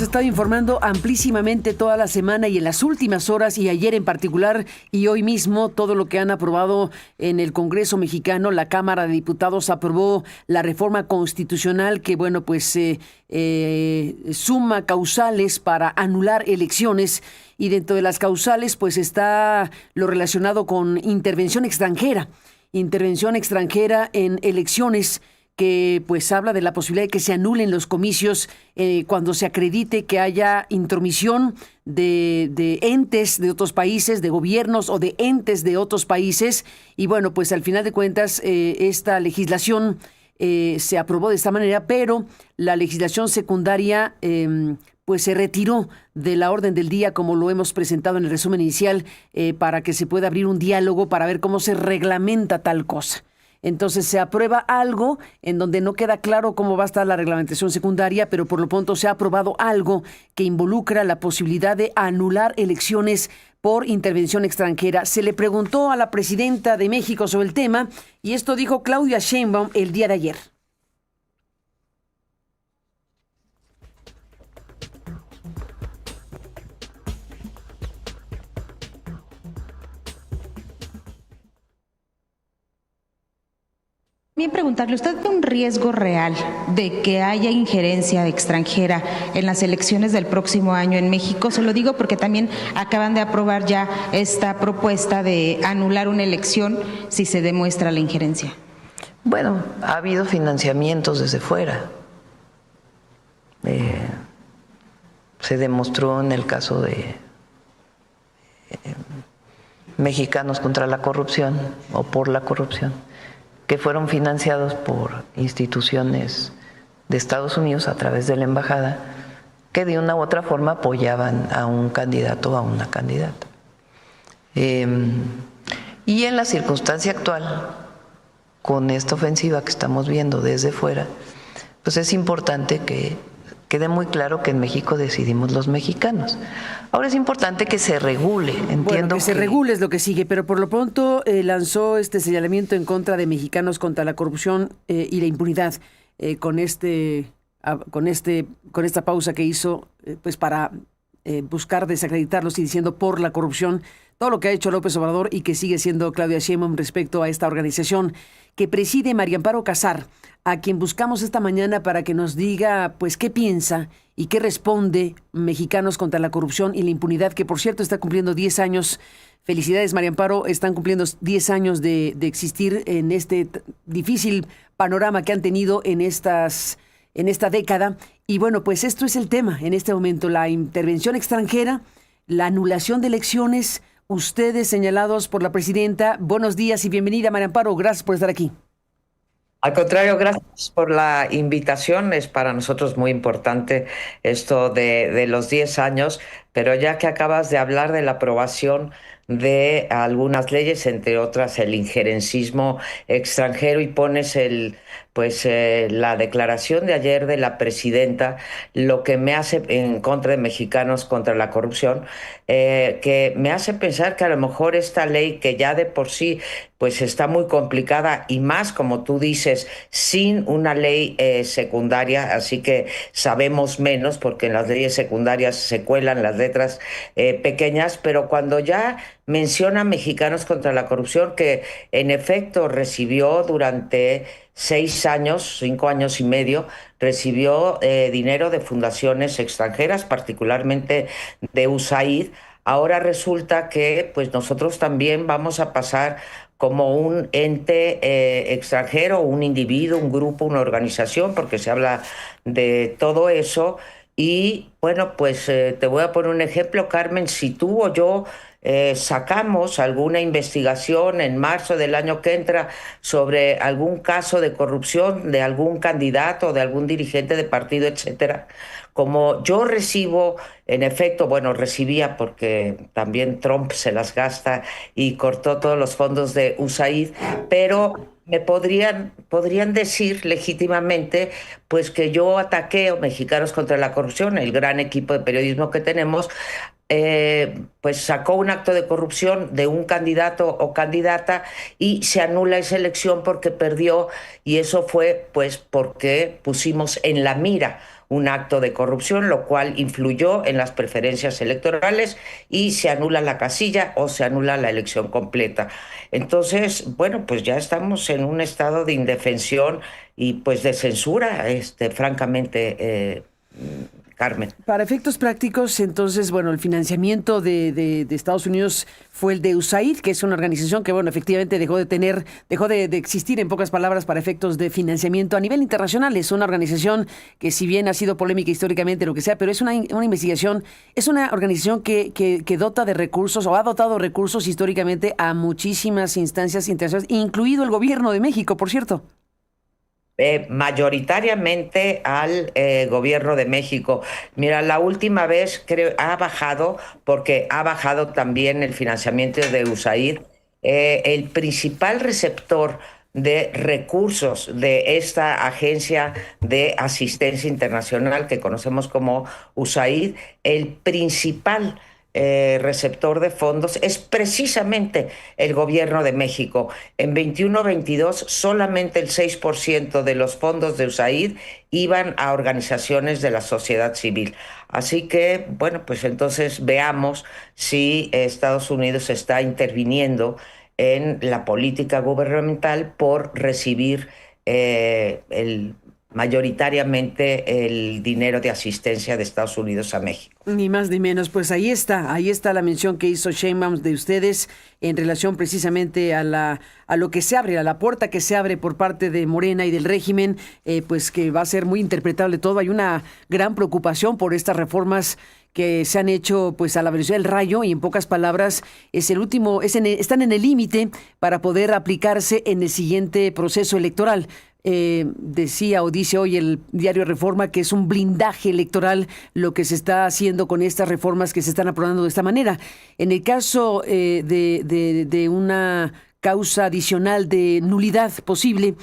Se está informando amplísimamente toda la semana y en las últimas horas y ayer en particular y hoy mismo todo lo que han aprobado en el Congreso mexicano. La Cámara de Diputados aprobó la reforma constitucional que, bueno, pues suma causales para anular elecciones y dentro de las causales pues está lo relacionado con intervención extranjera en elecciones, que pues habla de la posibilidad de que se anulen los comicios cuando se acredite que haya intromisión de entes de otros países, de gobiernos o de entes de otros países. Y bueno, pues al final de cuentas esta legislación se aprobó de esta manera, pero la legislación secundaria pues se retiró de la orden del día, como lo hemos presentado en el resumen inicial, para que se pueda abrir un diálogo para ver cómo se reglamenta tal cosa. Entonces se aprueba algo en donde no queda claro cómo va a estar la reglamentación secundaria, pero por lo pronto se ha aprobado algo que involucra la posibilidad de anular elecciones por intervención extranjera. Se le preguntó a la presidenta de México sobre el tema y esto dijo Claudia Sheinbaum el día de ayer. También preguntarle, ¿usted ve un riesgo real de que haya injerencia extranjera en las elecciones del próximo año en México? Se lo digo porque también acaban de aprobar ya esta propuesta de anular una elección si se demuestra la injerencia. Bueno, ha habido financiamientos desde fuera. Se demostró en el caso de Mexicanos contra la Corrupción o por la corrupción, que fueron financiados por instituciones de Estados Unidos a través de la embajada, que de una u otra forma apoyaban a un candidato o a una candidata. Y en la circunstancia actual, con esta ofensiva que estamos viendo desde fuera, pues es importante que quede muy claro que en México decidimos los mexicanos. Ahora es importante que se regule. Entiendo que se regule es lo que sigue, pero por lo pronto lanzó este señalamiento en contra de Mexicanos contra la corrupción y la impunidad con esta pausa que hizo pues para buscar desacreditarlos y diciendo por la corrupción, todo lo que ha hecho López Obrador y que sigue siendo Claudia Sheinbaum respecto a esta organización que preside María Amparo Casar, a quien buscamos esta mañana para que nos diga pues qué piensa y qué responde Mexicanos contra la corrupción y la impunidad, que por cierto está cumpliendo 10 años. Felicidades, María Amparo, están cumpliendo 10 años de existir en este difícil panorama que han tenido en esta década. Y bueno, pues esto es el tema en este momento, la intervención extranjera, la anulación de elecciones, ustedes señalados por la presidenta. Buenos días y bienvenida, María Amparo, gracias por estar aquí. Al contrario, gracias por la invitación. Es para nosotros muy importante esto de los 10 años, pero ya que acabas de hablar de la aprobación de algunas leyes, entre otras el injerencismo extranjero, y pones la declaración de ayer de la presidenta, lo que me hace en contra de Mexicanos contra la corrupción, que me hace pensar que a lo mejor esta ley, que ya de por sí pues está muy complicada, y más, como tú dices, sin una ley secundaria, así que sabemos menos, porque en las leyes secundarias se cuelan las letras pequeñas, pero cuando ya menciona Mexicanos contra la corrupción, que en efecto recibió durante 5 años y medio, recibió dinero de fundaciones extranjeras, particularmente de USAID. Ahora resulta que pues nosotros también vamos a pasar como un ente extranjero, un individuo, un grupo, una organización, porque se habla de todo eso. Y bueno, pues te voy a poner un ejemplo, Carmen. Si tú o yo sacamos alguna investigación en marzo del año que entra sobre algún caso de corrupción de algún candidato, de algún dirigente de partido, etcétera, como yo recibo, en efecto, bueno, recibía porque también Trump se las gasta y cortó todos los fondos de USAID, pero me podrían decir legítimamente pues que yo ataqué a Mexicanos contra la corrupción, el gran equipo de periodismo que tenemos, pues sacó un acto de corrupción de un candidato o candidata y se anula esa elección porque perdió, y eso fue pues porque pusimos en la mira un acto de corrupción, lo cual influyó en las preferencias electorales y se anula la casilla o se anula la elección completa. Entonces, bueno, pues ya estamos en un estado de indefensión y pues de censura, francamente, Carmen. Para efectos prácticos, entonces, bueno, el financiamiento de Estados Unidos fue el de USAID, que es una organización que, bueno, efectivamente dejó de existir, en pocas palabras, para efectos de financiamiento a nivel internacional. Es una organización que, si bien ha sido polémica históricamente, lo que sea, pero es una investigación, es una organización que dota de recursos, o ha dotado recursos históricamente a muchísimas instancias internacionales, incluido el gobierno de México, por cierto. Mayoritariamente al gobierno de México. Mira, la última vez creo ha bajado, porque ha bajado también el financiamiento de USAID. El principal receptor de recursos de esta agencia de asistencia internacional que conocemos como USAID, el principal receptor de fondos es precisamente el gobierno de México. En 21-22 solamente el 6% de los fondos de USAID iban a organizaciones de la sociedad civil. Así que, bueno, pues entonces veamos si Estados Unidos está interviniendo en la política gubernamental por recibir mayoritariamente el dinero de asistencia de Estados Unidos a México. Ni más ni menos, pues ahí está la mención que hizo Sheinbaum de ustedes en relación precisamente a lo que se abre, a la puerta que se abre por parte de Morena y del régimen, pues que va a ser muy interpretable todo. Hay una gran preocupación por estas reformas que se han hecho pues a la velocidad del rayo, y en pocas palabras están en el límite para poder aplicarse en el siguiente proceso electoral. Decía o dice hoy el diario Reforma que es un blindaje electoral lo que se está haciendo con estas reformas que se están aprobando de esta manera. En el caso de una causa adicional de nulidad posible,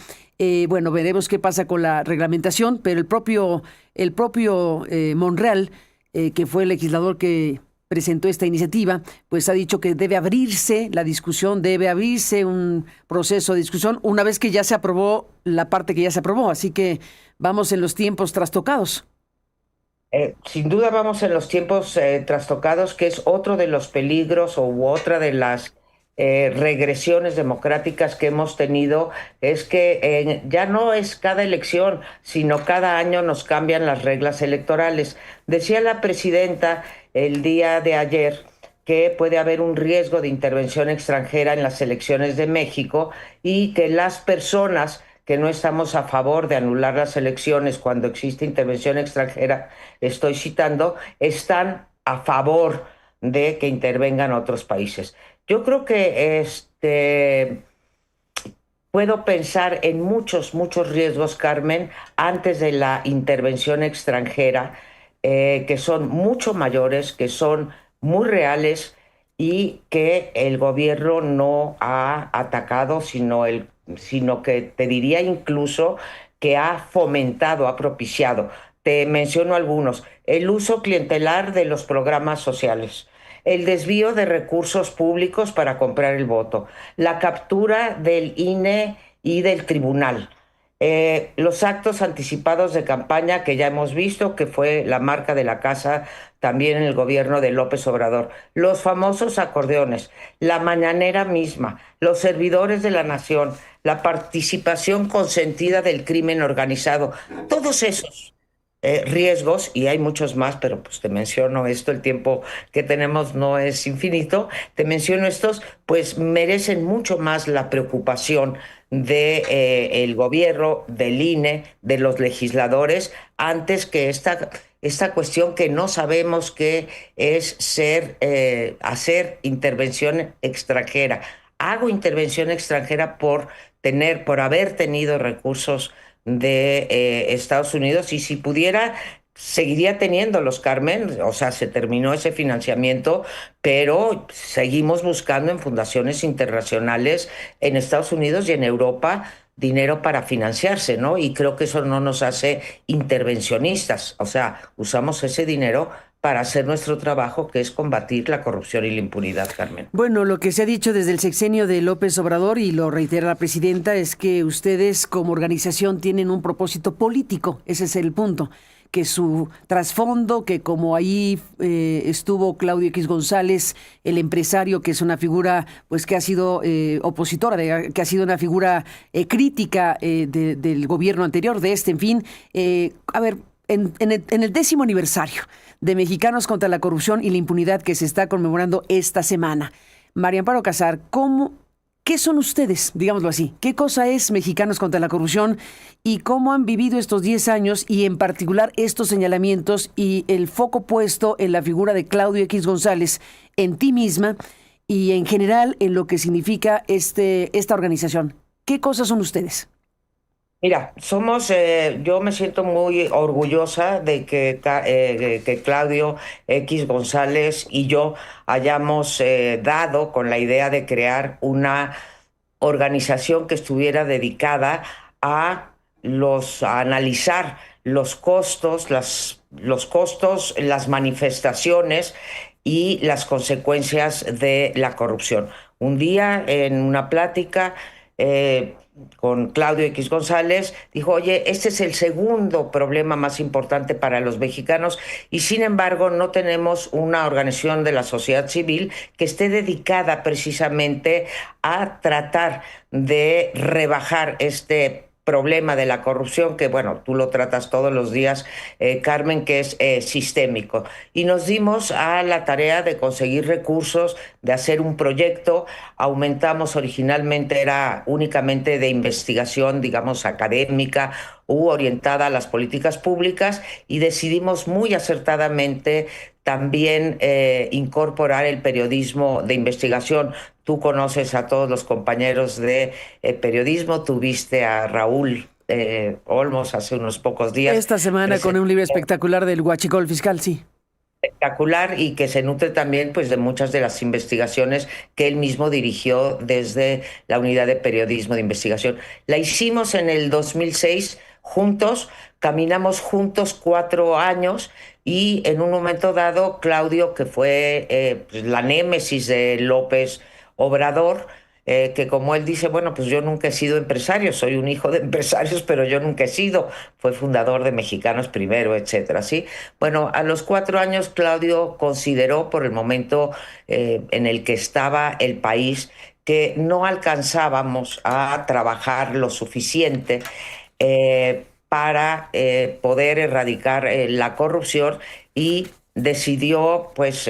bueno, veremos qué pasa con la reglamentación, pero el propio Monreal, que fue el legislador que presentó esta iniciativa, pues ha dicho que debe abrirse la discusión, debe abrirse un proceso de discusión una vez que ya se aprobó la parte que ya se aprobó. Así que vamos en los tiempos trastocados. Sin duda vamos en los tiempos trastocados, que es otro de los peligros u otra de las regresiones democráticas que hemos tenido, es que ya no es cada elección, sino cada año nos cambian las reglas electorales. Decía la presidenta el día de ayer que puede haber un riesgo de intervención extranjera en las elecciones de México y que las personas que no estamos a favor de anular las elecciones cuando existe intervención extranjera, estoy citando, están a favor de que intervengan otros países. Yo creo que puedo pensar en muchos riesgos, Carmen, antes de la intervención extranjera, que son mucho mayores, que son muy reales y que el gobierno no ha atacado, sino que te diría incluso que ha fomentado, ha propiciado. Te menciono algunos: el uso clientelar de los programas sociales, el desvío de recursos públicos para comprar el voto, la captura del INE y del tribunal, los actos anticipados de campaña que ya hemos visto, que fue la marca de la casa también en el gobierno de López Obrador, los famosos acordeones, la mañanera misma, los servidores de la nación, la participación consentida del crimen organizado, todos esos riesgos, y hay muchos más, pero pues te menciono esto, el tiempo que tenemos no es infinito, te menciono estos, pues merecen mucho más la preocupación de el gobierno, del INE, de los legisladores, antes que esta cuestión que no sabemos qué es hacer intervención extranjera. Hago intervención extranjera por haber tenido recursos de Estados Unidos, y si pudiera seguiría teniéndolos, Carmen. O sea, se terminó ese financiamiento, pero seguimos buscando en fundaciones internacionales en Estados Unidos y en Europa dinero para financiarse, ¿no? Y creo que eso no nos hace intervencionistas. O sea, usamos ese dinero para hacer nuestro trabajo, que es combatir la corrupción y la impunidad, Carmen. Bueno, lo que se ha dicho desde el sexenio de López Obrador, y lo reitera la presidenta, es que ustedes como organización tienen un propósito político. Ese es el punto. que su trasfondo, que como ahí estuvo Claudio X González, el empresario, que es una figura pues que ha sido opositora, que ha sido una figura crítica del gobierno anterior, de este, en fin. A ver, en el 10º aniversario de Mexicanos contra la Corrupción y la Impunidad que se está conmemorando esta semana, María Amparo Casar, ¿qué son ustedes, digámoslo así? ¿Qué cosa es Mexicanos contra la Corrupción y cómo han vivido estos 10 años y en particular estos señalamientos y el foco puesto en la figura de Claudio X González, en ti misma y en general en lo que significa esta organización? ¿Qué cosas son ustedes? Mira, yo me siento muy orgullosa de que Claudio X González y yo hayamos dado con la idea de crear una organización que estuviera dedicada a analizar los costos, las manifestaciones y las consecuencias de la corrupción. Un día, en una plática con Claudio X González, dijo, oye, este es el segundo problema más importante para los mexicanos y sin embargo no tenemos una organización de la sociedad civil que esté dedicada precisamente a tratar de rebajar este problema de la corrupción, que bueno, tú lo tratas todos los días, Carmen, que es sistémico. Y nos dimos a la tarea de conseguir recursos, de hacer un proyecto. Aumentamos, originalmente era únicamente de investigación, digamos, académica u orientada a las políticas públicas, y decidimos muy acertadamente también incorporar el periodismo de investigación. Tú conoces a todos los compañeros de periodismo, tuviste a Raúl Olmos hace unos pocos días. Esta semana con un libro espectacular del Huachicol Fiscal, sí. Espectacular, y que se nutre también pues de muchas de las investigaciones que él mismo dirigió desde la unidad de periodismo de investigación. La hicimos en el 2006 juntos, caminamos juntos 4 años y en un momento dado Claudio, que fue pues, la némesis de López Obrador, que como él dice, bueno, pues yo nunca he sido empresario, soy un hijo de empresarios, pero yo nunca he sido, fue fundador de Mexicanos Primero, etcétera, ¿sí? Bueno, a los 4 años Claudio consideró, por el momento en el que estaba el país, que no alcanzábamos a trabajar lo suficiente para poder erradicar la corrupción, y decidió pues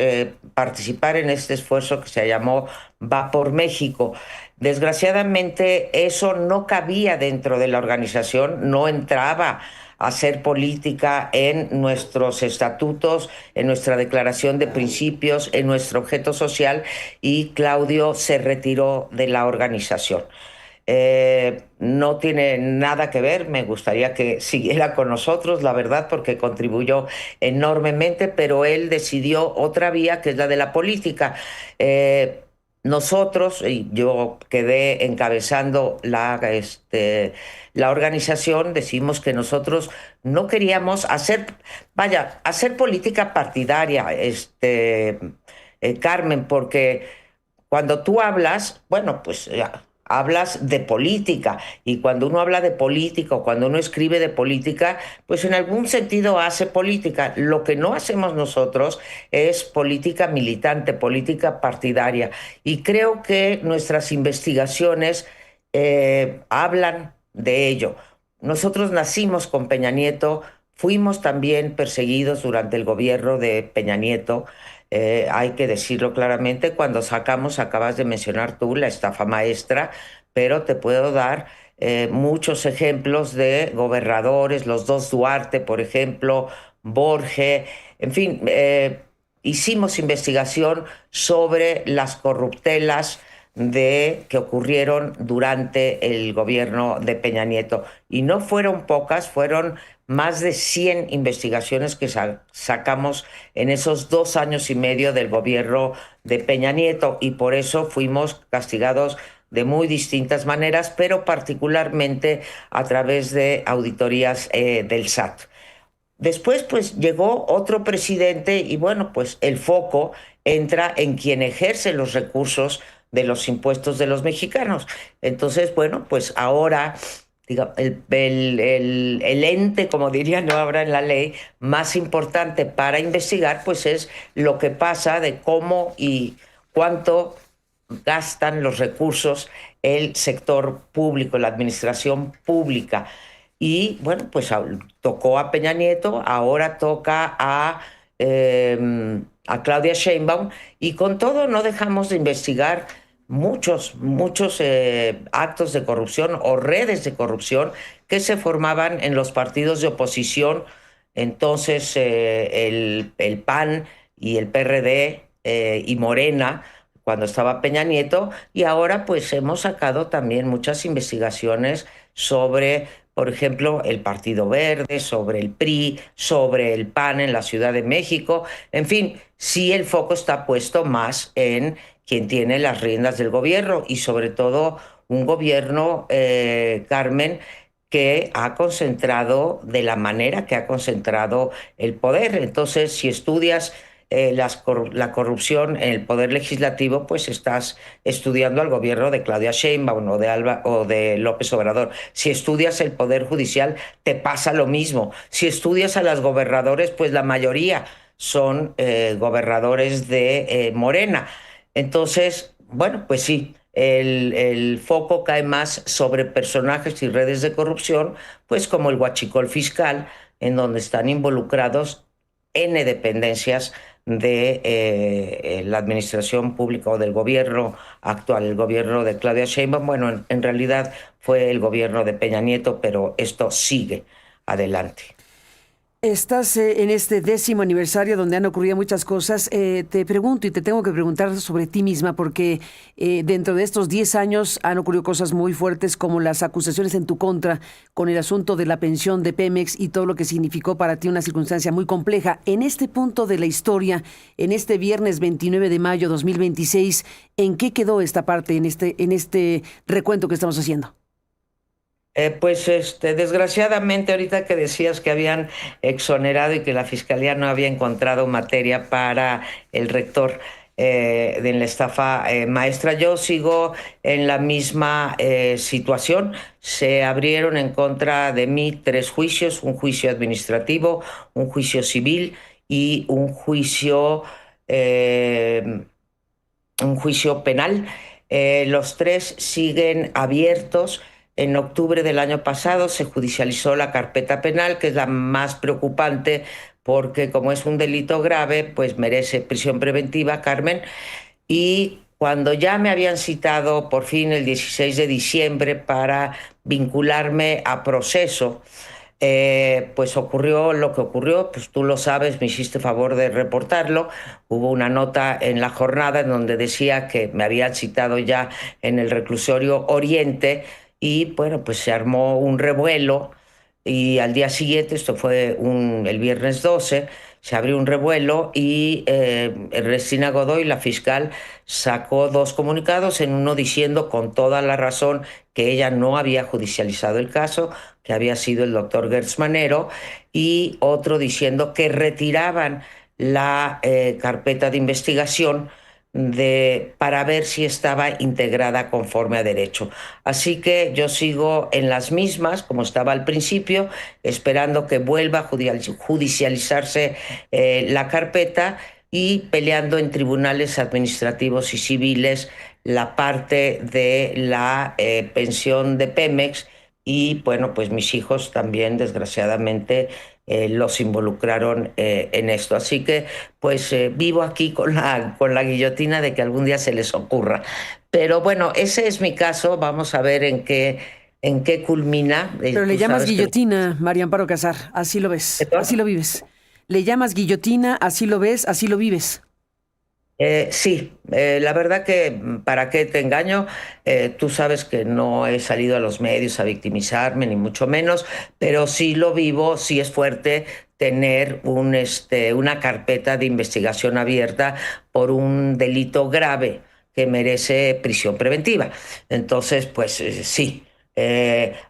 participar en este esfuerzo que se llamó Va por México. Desgraciadamente eso no cabía dentro de la organización, no entraba a hacer política en nuestros estatutos, en nuestra declaración de principios, en nuestro objeto social, y Claudio se retiró de la organización. No tiene nada que ver, me gustaría que siguiera con nosotros, la verdad, porque contribuyó enormemente, pero él decidió otra vía, que es la de la política. Nosotros, y yo quedé encabezando la organización, decimos que nosotros no queríamos hacer política partidaria, Carmen, porque cuando tú hablas, bueno, pues hablas de política, y cuando uno habla de política o cuando uno escribe de política, pues en algún sentido hace política. Lo que no hacemos nosotros es política militante, política partidaria, y creo que nuestras investigaciones hablan de ello. Nosotros nacimos con Peña Nieto, fuimos también perseguidos durante el gobierno de Peña Nieto. Hay que decirlo claramente, cuando acabas de mencionar tú la estafa maestra, pero te puedo dar muchos ejemplos de gobernadores, los 2 Duarte, por ejemplo, Borge, en fin, hicimos investigación sobre las corruptelas que ocurrieron durante el gobierno de Peña Nieto. Y no fueron pocas, fueron más de 100 investigaciones que sacamos en esos 2 años y medio del gobierno de Peña Nieto, y por eso fuimos castigados de muy distintas maneras, pero particularmente a través de auditorías del SAT. Después, pues, llegó otro presidente y, bueno, pues el foco entra en quien ejerce los recursos de los impuestos de los mexicanos. Entonces, bueno, pues ahora el ente, como diría no habrá en la ley, más importante para investigar, pues es lo que pasa de cómo y cuánto gastan los recursos el sector público, la administración pública. Y bueno, pues tocó a Peña Nieto, ahora toca a Claudia Sheinbaum, y con todo no dejamos de investigar muchos actos de corrupción o redes de corrupción que se formaban en los partidos de oposición. Entonces, el PAN y el PRD y Morena, cuando estaba Peña Nieto, y ahora pues hemos sacado también muchas investigaciones sobre, por ejemplo, el Partido Verde, sobre el PRI, sobre el PAN en la Ciudad de México. En fin, sí, el foco está puesto más en quien tiene las riendas del gobierno, y sobre todo un gobierno, Carmen, que ha concentrado de la manera que ha concentrado el poder. Entonces, si estudias la corrupción en el poder legislativo, pues estás estudiando al gobierno de Claudia Sheinbaum o de López Obrador. Si estudias el poder judicial, te pasa lo mismo. Si estudias a los gobernadores, pues la mayoría son gobernadores de Morena. Entonces, bueno, pues sí, el foco cae más sobre personajes y redes de corrupción, pues como el huachicol fiscal, en donde están involucrados N dependencias de la administración pública o del gobierno actual, el gobierno de Claudia Sheinbaum. Bueno, en realidad fue el gobierno de Peña Nieto, pero esto sigue adelante. Estás en este 10º aniversario donde han ocurrido muchas cosas. Te pregunto y te tengo que preguntar sobre ti misma porque dentro de estos 10 años han ocurrido cosas muy fuertes como las acusaciones en tu contra con el asunto de la pensión de Pemex y todo lo que significó para ti una circunstancia muy compleja. En este punto de la historia, en este viernes 29 de mayo 2026, ¿en qué quedó esta parte en este recuento que estamos haciendo? Pues desgraciadamente, ahorita que decías que habían exonerado y que la fiscalía no había encontrado materia para el rector de la estafa maestra, yo sigo en la misma situación. Se abrieron en contra de mí 3 juicios: un juicio administrativo, un juicio civil y un juicio penal. Los 3 siguen abiertos. En octubre del año pasado se judicializó la carpeta penal, que es la más preocupante porque como es un delito grave, pues merece prisión preventiva, Carmen. Y cuando ya me habían citado por fin el 16 de diciembre para vincularme a proceso, pues ocurrió lo que ocurrió, pues tú lo sabes, me hiciste favor de reportarlo. Hubo una nota en La Jornada en donde decía que me habían citado ya en el reclusorio Oriente, y bueno, pues se armó un revuelo, y al día siguiente, esto fue el viernes 12, se abrió un revuelo y Ernestina Godoy, la fiscal, sacó 2 comunicados, en uno diciendo con toda la razón que ella no había judicializado el caso, que había sido el doctor Gertz Manero, y otro diciendo que retiraban la carpeta de investigación para ver si estaba integrada conforme a derecho. Así que yo sigo en las mismas, como estaba al principio, esperando que vuelva a judicializarse la carpeta, y peleando en tribunales administrativos y civiles la parte de la pensión de Pemex. Y bueno, pues mis hijos también, desgraciadamente, los involucraron en esto. Así que pues vivo aquí con la guillotina de que algún día se les ocurra. Pero bueno, ese es mi caso. Vamos a ver en qué culmina. Pero le Tú llamas sabes que... guillotina, María Amparo Casar, así lo ves, así lo vives. Le llamas guillotina, así lo ves, así lo vives. Sí, la verdad que, ¿para qué te engaño? Tú sabes que no he salido a los medios a victimizarme, ni mucho menos, pero sí lo vivo. Sí es fuerte tener una carpeta de investigación abierta por un delito grave que merece prisión preventiva. Entonces, pues sí.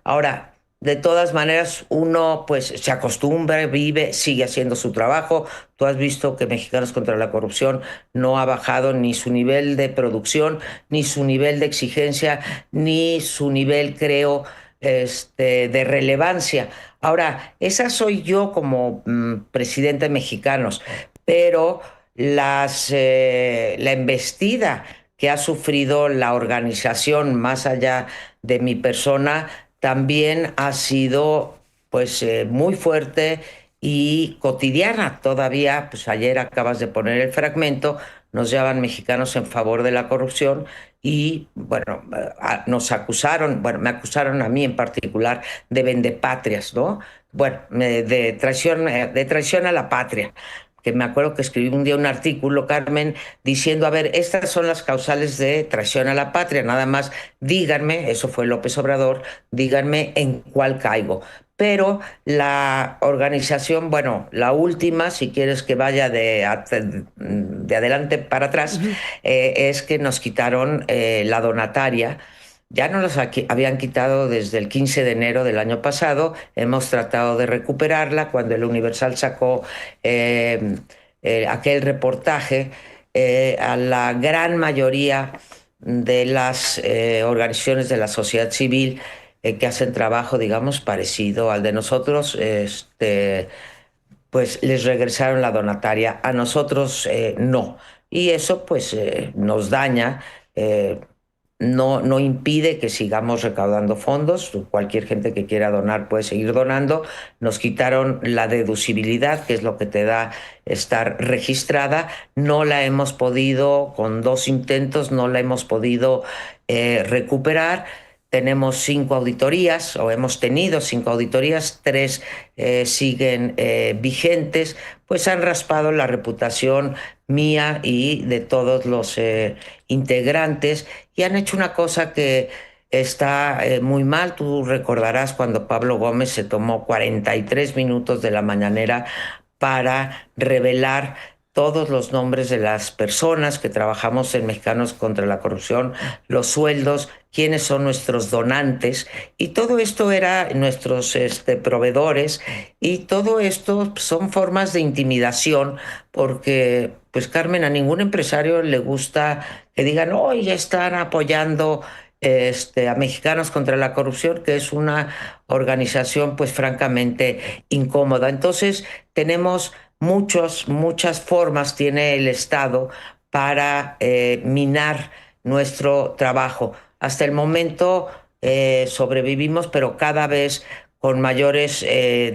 Ahora, de todas maneras, uno pues se acostumbra, vive, sigue haciendo su trabajo. Tú has visto que Mexicanos contra la Corrupción no ha bajado ni su nivel de producción, ni su nivel de exigencia, ni su nivel, creo, de relevancia. Ahora, esa soy yo como presidente de Mexicanos, pero la embestida que ha sufrido la organización más allá de mi persona también ha sido pues muy fuerte y cotidiana. Todavía, pues ayer acabas de poner el fragmento, nos llaman Mexicanos en favor de la corrupción y bueno, nos acusaron, bueno, me acusaron a mí en particular de vendepatrias, ¿no? Bueno, de traición a la patria. Que me acuerdo que escribí un día un artículo, Carmen, diciendo, a ver, estas son las causales de traición a la patria, nada más díganme, eso fue López Obrador, díganme en cuál caigo. Pero la organización, bueno, la última, si quieres que vaya de adelante para atrás, es que nos quitaron la donataria. Ya nos los habían quitado desde el 15 de enero del año pasado. Hemos tratado de recuperarla. Cuando el Universal sacó aquel reportaje, a la gran mayoría de las organizaciones de la sociedad civil que hacen trabajo, digamos, parecido al de nosotros, pues les regresaron la donataria. A nosotros no. Y eso pues nos daña. No impide que sigamos recaudando fondos. Cualquier gente que quiera donar puede seguir donando. Nos quitaron la deducibilidad, que es lo que te da estar registrada. No la hemos podido, con 2 intentos, no la hemos podido recuperar. Tenemos 5 auditorías, o hemos tenido 5 auditorías, 3 siguen vigentes, pues han raspado la reputación mía y de todos los integrantes y han hecho una cosa que está muy mal. Tú recordarás cuando Pablo Gómez se tomó 43 minutos de la mañanera para revelar todos los nombres de las personas que trabajamos en Mexicanos contra la Corrupción, los sueldos, quiénes son nuestros donantes, y todo esto era nuestros proveedores, y todo esto son formas de intimidación, porque, pues Carmen, a ningún empresario le gusta que digan, oh, ya están apoyando a Mexicanos contra la Corrupción, que es una organización, pues francamente incómoda. Entonces, tenemos muchas formas tiene el Estado para minar nuestro trabajo. Hasta el momento sobrevivimos, pero cada vez con mayores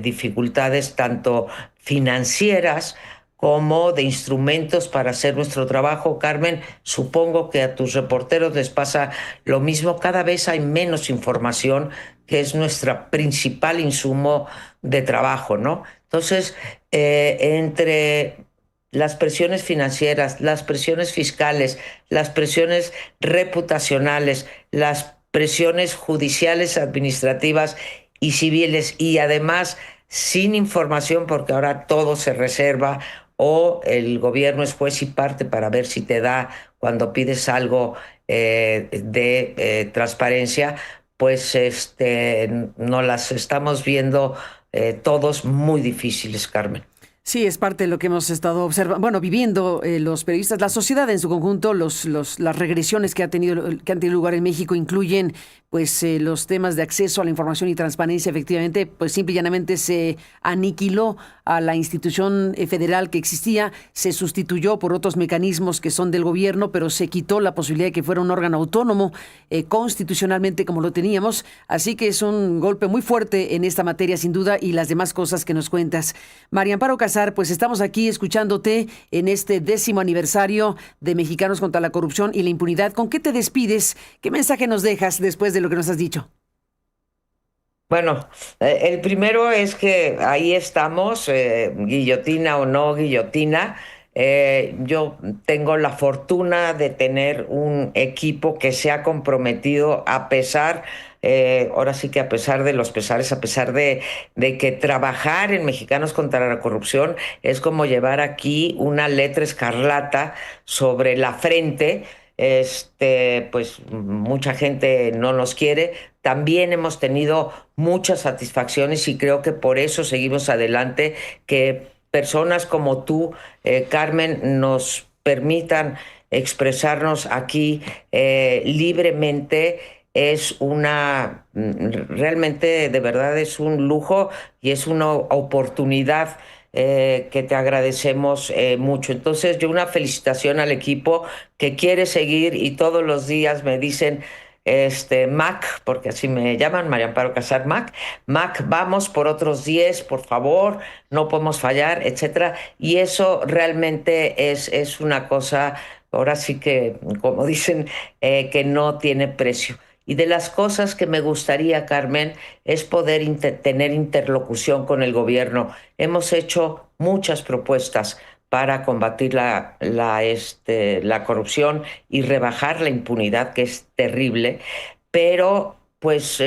dificultades, tanto financieras como de instrumentos para hacer nuestro trabajo. Carmen, supongo que a tus reporteros les pasa lo mismo. Cada vez hay menos información, que es nuestro principal insumo de trabajo, ¿no? Entonces, entre las presiones financieras, las presiones fiscales, las presiones reputacionales, las presiones judiciales, administrativas y civiles, y además sin información, porque ahora todo se reserva, o el gobierno es juez y parte para ver si te da cuando pides algo de transparencia, pues no las estamos viendo todos muy difíciles, Carmen. Sí, es parte de lo que hemos estado observando, bueno, viviendo los periodistas, la sociedad en su conjunto. Las regresiones que han tenido lugar en México incluyen pues los temas de acceso a la información y transparencia. Efectivamente, pues simple y llanamente se aniquiló a la institución federal que existía, se sustituyó por otros mecanismos que son del gobierno, pero se quitó la posibilidad de que fuera un órgano autónomo constitucionalmente como lo teníamos. Así que es un golpe muy fuerte en esta materia, sin duda, y las demás cosas que nos cuentas. María Amparo Casar, pues estamos aquí escuchándote en este 10º aniversario de Mexicanos contra la Corrupción y la Impunidad. ¿Con qué te despides? ¿Qué mensaje nos dejas después de lo que nos has dicho? Bueno, el primero es que ahí estamos, guillotina o no guillotina. Yo tengo la fortuna de tener un equipo que se ha comprometido a pesar, ahora sí que a pesar de los pesares, a pesar de que trabajar en Mexicanos contra la Corrupción es como llevar aquí una letra escarlata sobre la frente. Pues mucha gente no nos quiere. También hemos tenido muchas satisfacciones y creo que por eso seguimos adelante, que personas como tú, Carmen, nos permitan expresarnos aquí libremente es realmente de verdad es un lujo y es una oportunidad que te agradecemos mucho. Entonces, yo una felicitación al equipo que quiere seguir y todos los días me dicen, Mac, porque así me llaman, María Amparo Casar Mac, Mac, vamos por otros 10, por favor, no podemos fallar, etcétera. Y eso realmente es una cosa, ahora sí que, como dicen, que no tiene precio. Y de las cosas que me gustaría, Carmen, es poder tener interlocución con el gobierno. Hemos hecho muchas propuestas para combatir la corrupción y rebajar la impunidad, que es terrible, pero pues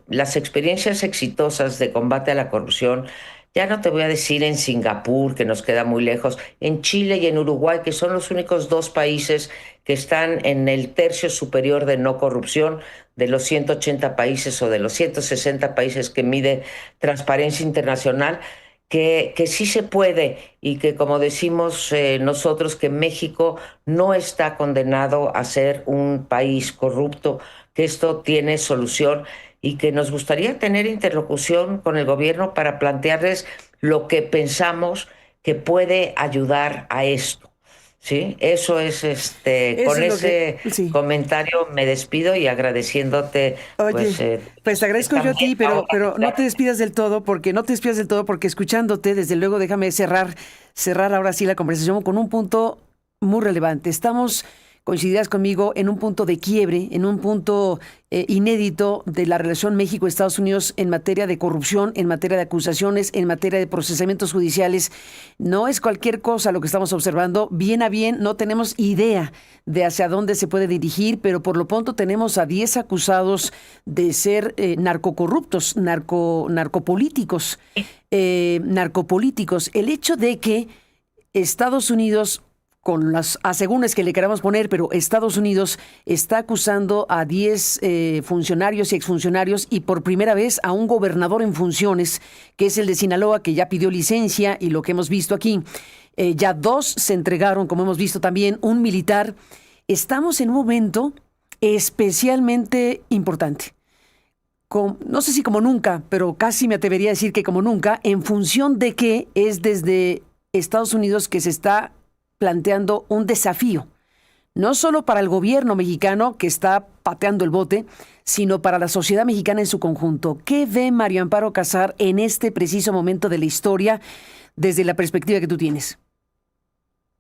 las experiencias exitosas de combate a la corrupción, ya no te voy a decir en Singapur, que nos queda muy lejos, en Chile y en Uruguay, que son los únicos dos países que están en el tercio superior de no corrupción de los 180 países o de los 160 países que mide Transparencia Internacional, que sí se puede y que, como decimos nosotros, que México no está condenado a ser un país corrupto, que esto tiene solución y que nos gustaría tener interlocución con el gobierno para plantearles lo que pensamos que puede ayudar a esto. Sí, eso es Eso con es lo que, ese sí. comentario me despido y agradeciéndote, pues, Oye, pues te agradezco yo a también ti, pero no te despidas del todo, porque no te despidas del todo, porque escuchándote, desde luego, déjame cerrar ahora sí la conversación con un punto muy relevante. Estamos, coincidirás conmigo, en un punto de quiebre, en un punto inédito de la relación México-Estados Unidos en materia de corrupción, en materia de acusaciones, en materia de procesamientos judiciales. No es cualquier cosa lo que estamos observando. Bien a bien, no tenemos idea de hacia dónde se puede dirigir, pero por lo pronto tenemos a 10 acusados de ser narcocorruptos, narcopolíticos. El hecho de que Estados Unidos, con las asegúnes que le queramos poner, pero Estados Unidos está acusando a 10 funcionarios y exfuncionarios y por primera vez a un gobernador en funciones, que es el de Sinaloa, que ya pidió licencia y lo que hemos visto aquí. Ya 2 se entregaron, como hemos visto también, un militar. Estamos en un momento especialmente importante. No sé si como nunca, pero casi me atrevería a decir que como nunca, en función de que es desde Estados Unidos que se está planteando un desafío, no solo para el gobierno mexicano que está pateando el bote, sino para la sociedad mexicana en su conjunto. ¿Qué ve María Amparo Casar en este preciso momento de la historia desde la perspectiva que tú tienes?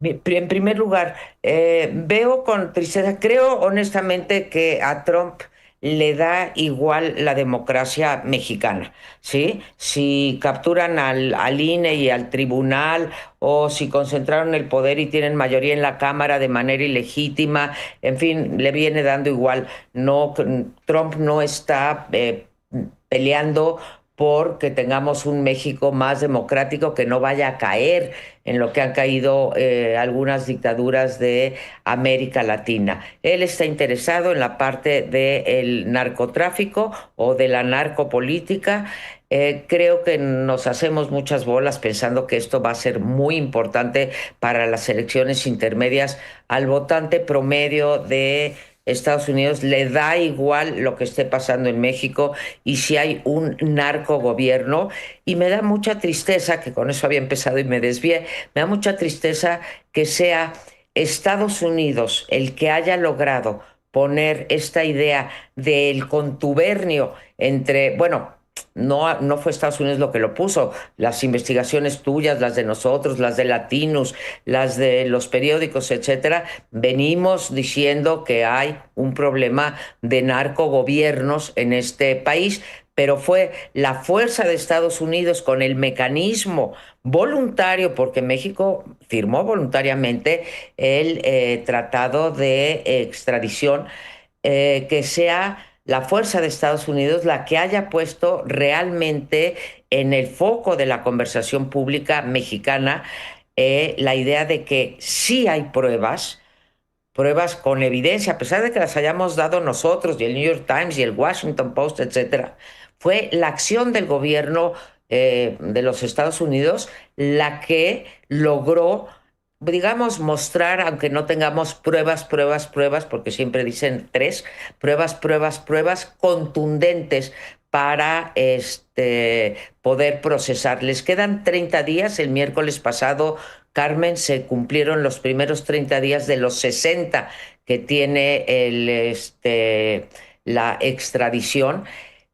En primer lugar, veo con tristeza, creo honestamente que a Trump le da igual la democracia mexicana, ¿sí? Si capturan al INE y al tribunal o si concentraron el poder y tienen mayoría en la Cámara de manera ilegítima, en fin, le viene dando igual. No, Trump no está peleando por que tengamos un México más democrático, que no vaya a caer en lo que han caído algunas dictaduras de América Latina. Él está interesado en la parte del narcotráfico o de la narcopolítica. Creo que nos hacemos muchas bolas pensando que esto va a ser muy importante para las elecciones intermedias. Al votante promedio de Estados Unidos le da igual lo que esté pasando en México y si hay un narcogobierno. Y me da mucha tristeza, que con eso había empezado y me desvié, me da mucha tristeza que sea Estados Unidos el que haya logrado poner esta idea del contubernio entre, bueno, no fue Estados Unidos lo que lo puso, las investigaciones tuyas, las de nosotros, las de Latinos, las de los periódicos, etcétera, venimos diciendo que hay un problema de narcogobiernos en este país, pero fue la fuerza de Estados Unidos con el mecanismo voluntario, porque México firmó voluntariamente el tratado de extradición, que sea la fuerza de Estados Unidos la que haya puesto realmente en el foco de la conversación pública mexicana la idea de que sí hay pruebas con evidencia, a pesar de que las hayamos dado nosotros y el New York Times y el Washington Post, etcétera. Fue la acción del gobierno de los Estados Unidos la que logró digamos, mostrar, aunque no tengamos pruebas, porque siempre dicen 3, pruebas contundentes para poder procesar. Les quedan 30 días. El miércoles pasado, Carmen, se cumplieron los primeros 30 días de los 60 que tiene la extradición,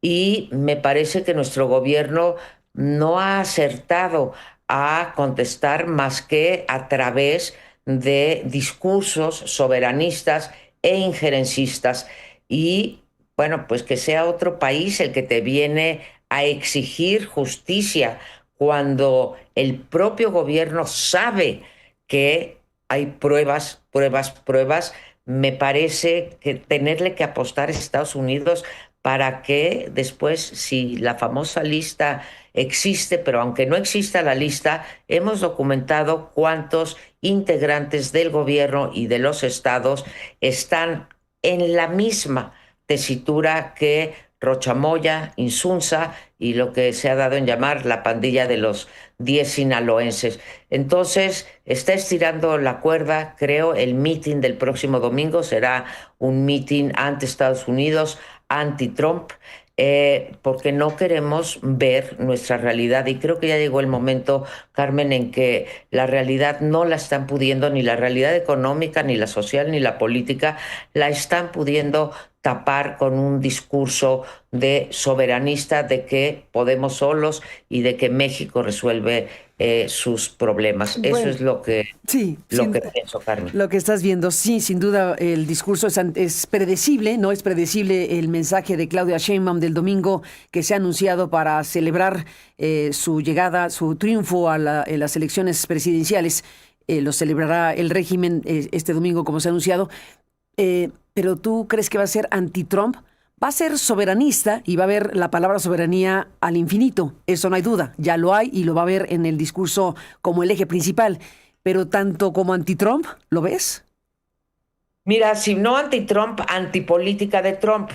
y me parece que nuestro gobierno no ha acertado a contestar más que a través de discursos soberanistas e injerencistas. Y bueno, pues que sea otro país el que te viene a exigir justicia cuando el propio gobierno sabe que hay pruebas. Me parece que tenerle que apostar a Estados Unidos para que después, si la famosa lista existe, pero aunque no exista la lista, hemos documentado cuántos integrantes del gobierno y de los estados están en la misma tesitura que Rocha Moya, Insunza y lo que se ha dado en llamar la pandilla de los 10 sinaloenses. Entonces, está estirando la cuerda. Creo el meeting del próximo domingo será un meeting ante Estados Unidos, anti-Trump, porque no queremos ver nuestra realidad. Y creo que ya llegó el momento, Carmen, en que la realidad no la están pudiendo, ni la realidad económica, ni la social, ni la política, la están pudiendo tapar con un discurso de soberanista, de que podemos solos y de que México resuelve sus problemas. Eso Bueno, es lo que, sí, lo que pienso, Carmen. lo que estás viendo, sí, sin duda el discurso es predecible, ¿no? Es predecible el mensaje de Claudia Sheinbaum del domingo, que se ha anunciado para celebrar su llegada, su triunfo en las elecciones presidenciales. Lo celebrará el régimen este domingo, como se ha anunciado. Pero ¿tú crees que va a ser anti-Trump? Va a ser soberanista y va a haber la palabra soberanía al infinito. Eso no hay duda. Ya lo hay y lo va a ver en el discurso como el eje principal. Pero tanto como anti-Trump, ¿lo ves? Mira, si no anti-Trump, antipolítica de Trump.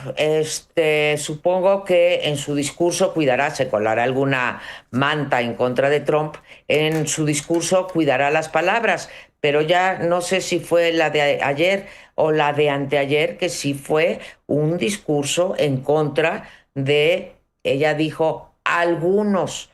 Supongo que en su discurso cuidará, se colará alguna manta en contra de Trump, en su discurso cuidará las palabras, pero ya no sé si fue la de ayer o la de anteayer, que sí fue un discurso en contra de, ella dijo, algunas,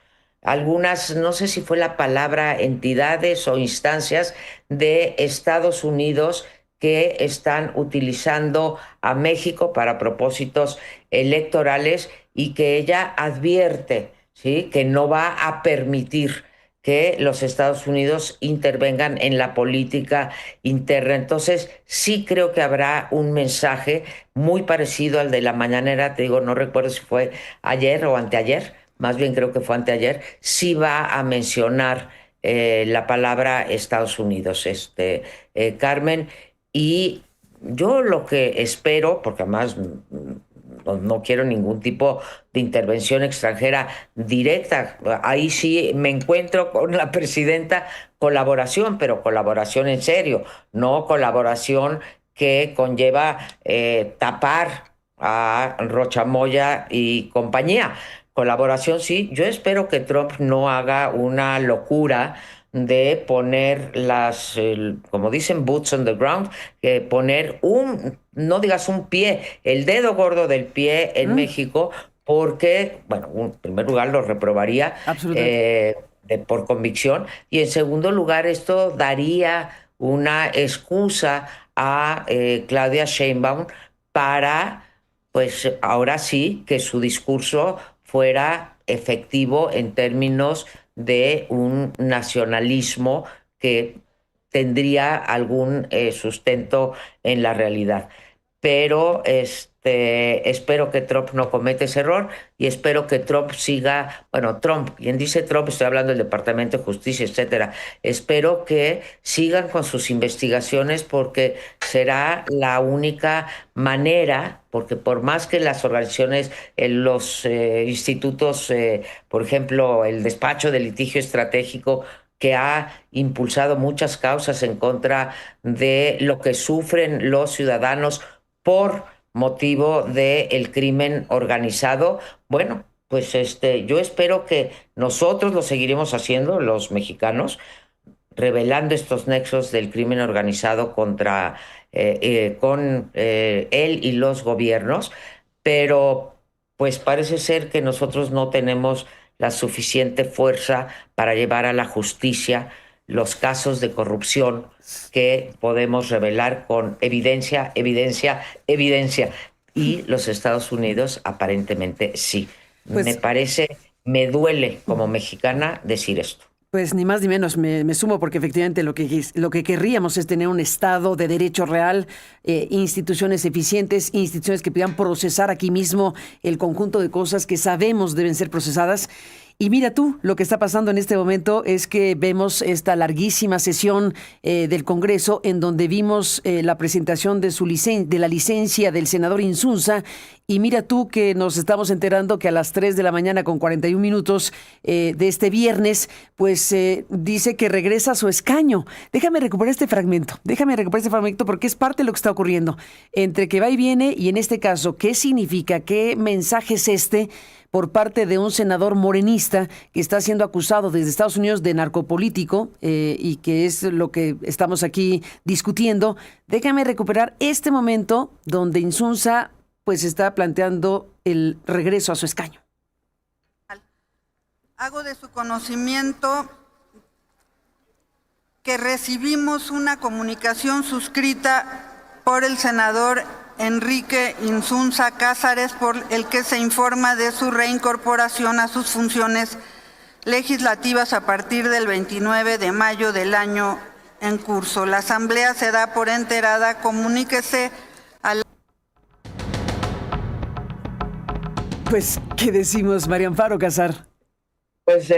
no sé si fue la palabra entidades o instancias de Estados Unidos que están utilizando a México para propósitos electorales, y que ella advierte, ¿sí?, que no va a permitir que los Estados Unidos intervengan en la política interna. Entonces, sí creo que habrá un mensaje muy parecido al de la mañanera. Te digo, no recuerdo si fue ayer o anteayer, más bien creo que fue anteayer. Sí va a mencionar la palabra Estados Unidos, Carmen. Y yo lo que espero, porque además no quiero ningún tipo de intervención extranjera directa, ahí sí me encuentro con la presidenta, colaboración, pero colaboración en serio, no colaboración que conlleva tapar a Rocha Moya y compañía. Colaboración sí. Yo espero que Trump no haga una locura de poner como dicen, boots on the ground, poner no digas un pie, el dedo gordo del pie en México, porque, bueno, en primer lugar lo reprobaría Absolutamente. por convicción, y en segundo lugar esto daría una excusa a Claudia Sheinbaum para, pues ahora sí, que su discurso fuera efectivo en términos de un nacionalismo que tendría algún sustento en la realidad. Pero espero que Trump no cometa ese error, y espero que Trump siga, bueno, Trump, quien dice Trump, estoy hablando del Departamento de Justicia, etcétera. Espero que sigan con sus investigaciones, porque será la única manera, porque por más que las organizaciones, los institutos, por ejemplo, el Despacho de Litigio Estratégico, que ha impulsado muchas causas en contra de lo que sufren los ciudadanos por motivo del crimen organizado. Bueno, pues yo espero que nosotros lo seguiremos haciendo, los mexicanos, revelando estos nexos del crimen organizado contra con él y los gobiernos, pero pues parece ser que nosotros no tenemos la suficiente fuerza para llevar a la justicia los casos de corrupción que podemos revelar con evidencia, evidencia, evidencia. Y los Estados Unidos aparentemente sí. Me Pues parece, me duele como mexicana decir esto. Pues ni más ni menos me sumo porque efectivamente lo que querríamos es tener un Estado de derecho real, instituciones eficientes, instituciones que puedan procesar aquí mismo el conjunto de cosas que sabemos deben ser procesadas. Y mira tú, lo que está pasando en este momento es que vemos esta larguísima sesión del Congreso en donde vimos la presentación de de la licencia del senador Insunza. Y mira tú que nos estamos enterando que a las 3 de la mañana con 41 minutos de este viernes, pues dice que regresa a su escaño. Déjame recuperar este fragmento porque es parte de lo que está ocurriendo. Entre que va y viene, y en este caso, ¿qué significa? ¿Qué mensaje es este por parte de un senador morenista que está siendo acusado desde Estados Unidos de narcopolítico y que es lo que estamos aquí discutiendo? Déjame recuperar este momento donde Insunza pues está planteando el regreso a su escaño. Hago de su conocimiento que recibimos una comunicación suscrita por el senador Enrique Insunza Cázares, por el que se informa de su reincorporación a sus funciones legislativas a partir del 29 de mayo del año en curso. La Asamblea se da por enterada. Comuníquese a la... Pues, ¿qué decimos, María Amparo Casar? Pues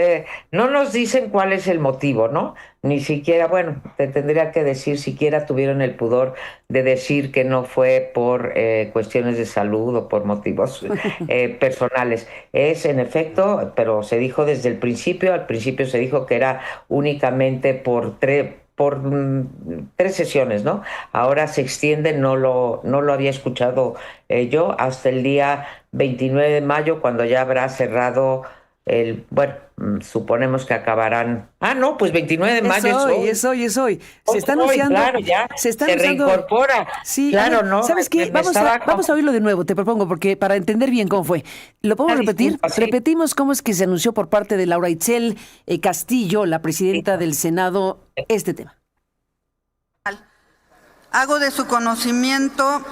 no nos dicen cuál es el motivo, ¿no? Ni siquiera, bueno, te tendría que decir, siquiera tuvieron el pudor de decir que no fue por cuestiones de salud o por motivos personales. Es en efecto, pero se dijo desde el principio, al principio se dijo que era únicamente por tres sesiones, ¿no? Ahora se extiende, no lo había escuchado yo, hasta el día 29 de mayo, cuando ya habrá cerrado bueno, suponemos que acabarán. Ah, no, pues 29 de mayo Es hoy. Se está anunciando. Claro, ya. Se reincorpora. Sí, claro, oye, ¿no? ¿sabes qué? Vamos a oírlo de nuevo, te propongo, porque para entender bien cómo fue. ¿Lo podemos repetir? Disculpa, sí. Repetimos cómo es que se anunció por parte de Laura Itzel Castillo, la presidenta del Senado, este tema. Hago de su conocimiento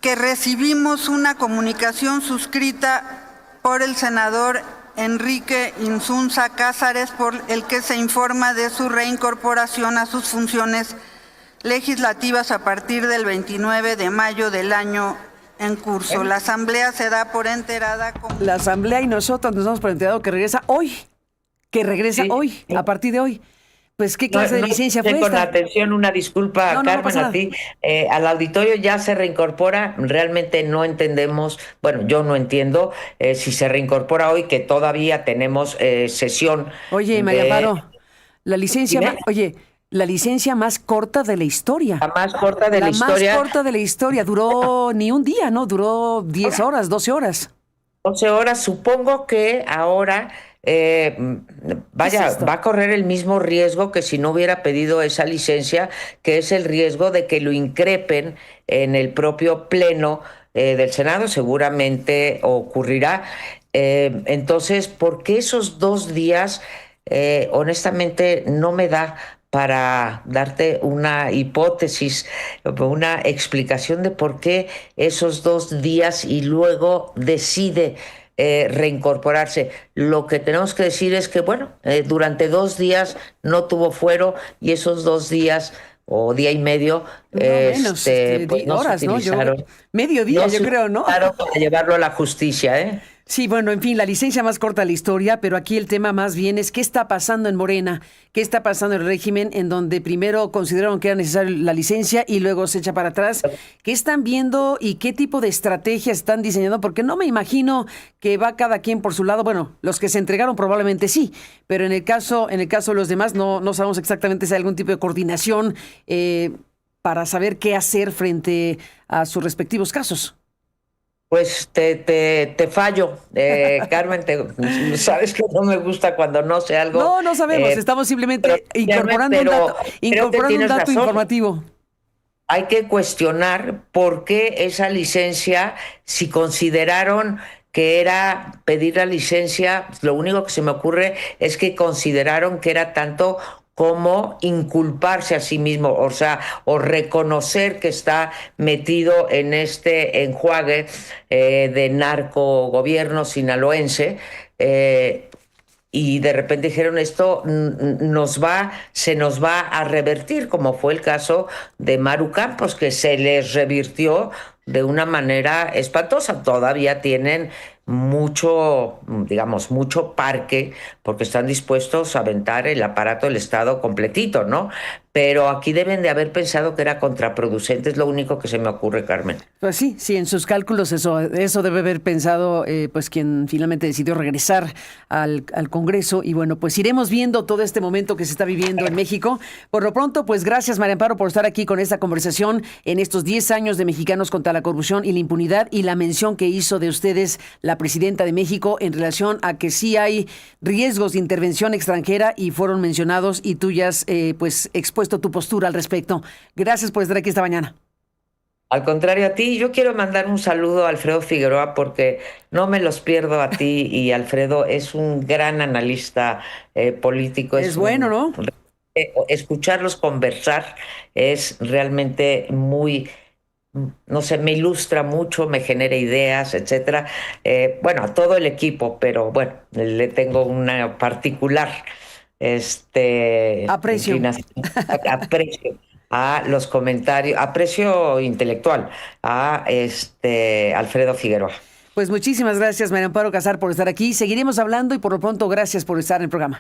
que recibimos una comunicación suscrita por el senador Enrique Insunza Cázares, por el que se informa de su reincorporación a sus funciones legislativas a partir del 29 de mayo del año en curso. La Asamblea se da por enterada. La Asamblea y nosotros nos damos por enterado que regresa hoy. Sí. A partir de hoy. Pues, ¿qué clase de licencia fue esta? Con atención, una disculpa, Carmen, a ti. Al auditorio ya se reincorpora. Realmente no entendemos, bueno, yo no entiendo si se reincorpora hoy, que todavía tenemos sesión. Oye, María Amparo, la licencia, la licencia más corta de la historia. La más corta de la historia. La más corta de la historia. Duró ni un día, ¿no? Duró 10 horas, 12 horas. 12 horas. Supongo que ahora... va a correr el mismo riesgo que si no hubiera pedido esa licencia, que es el riesgo de que lo increpen en el propio pleno del Senado. Seguramente ocurrirá. Entonces, ¿por qué esos 2 días? Honestamente, no me da para darte una hipótesis, una explicación de por qué esos 2 días y luego decide reincorporarse. Lo que tenemos que decir es que, bueno, durante 2 días no tuvo fuero, y esos 2 días o día y medio pues no horas, se utilizaron. ¿no? Mediodía, yo creo, ¿no? Claro, para llevarlo a la justicia, Sí, bueno, en fin, la licencia más corta de la historia, pero aquí el tema más bien es qué está pasando en Morena, qué está pasando en el régimen, en donde primero consideraron que era necesaria la licencia y luego se echa para atrás. ¿Qué están viendo y qué tipo de estrategias están diseñando? Porque no me imagino que va cada quien por su lado. Bueno, los que se entregaron probablemente sí, pero en el caso de los demás no sabemos exactamente si hay algún tipo de coordinación para saber qué hacer frente a sus respectivos casos. Pues te fallo, Carmen, sabes que no me gusta cuando no sé algo. No, no sabemos, estamos simplemente incorporando un dato informativo. Hay que cuestionar por qué esa licencia, si consideraron que era pedir la licencia, lo único que se me ocurre es que consideraron que era tanto como inculparse a sí mismo, o sea, o reconocer que está metido en este enjuague de narcogobierno sinaloense, y de repente dijeron esto se nos va a revertir, como fue el caso de Maru Campos, que se les revirtió de una manera espantosa. Todavía tienen mucho, digamos, mucho parque, porque están dispuestos a aventar el aparato del Estado completito, ¿no? Pero aquí deben de haber pensado que era contraproducente, es lo único que se me ocurre, Carmen. Pues sí, en sus cálculos eso debe haber pensado pues quien finalmente decidió regresar al Congreso. Y bueno, pues iremos viendo todo este momento que se está viviendo en México. Por lo pronto, pues gracias, María Amparo, por estar aquí con esta conversación en estos 10 años de Mexicanos contra la Corrupción y la Impunidad, y la mención que hizo de ustedes la presidenta de México en relación a que sí hay riesgos de intervención extranjera y fueron mencionados, y tú ya has pues expuesto tu postura al respecto. Gracias por estar aquí esta mañana. Al contrario a ti, yo quiero mandar un saludo a Alfredo Figueroa, porque no me los pierdo a ti, y Alfredo es un gran analista político. Es bueno, ¿no? Escucharlos conversar es realmente muy, no sé, me ilustra mucho, me genera ideas, etcétera. Bueno, a todo el equipo, pero bueno, le tengo una particular aprecio. aprecio a los comentarios, aprecio intelectual a Alfredo Figueroa. Pues muchísimas gracias, María Amparo Casar, por estar aquí. Seguiremos hablando, y por lo pronto, gracias por estar en el programa.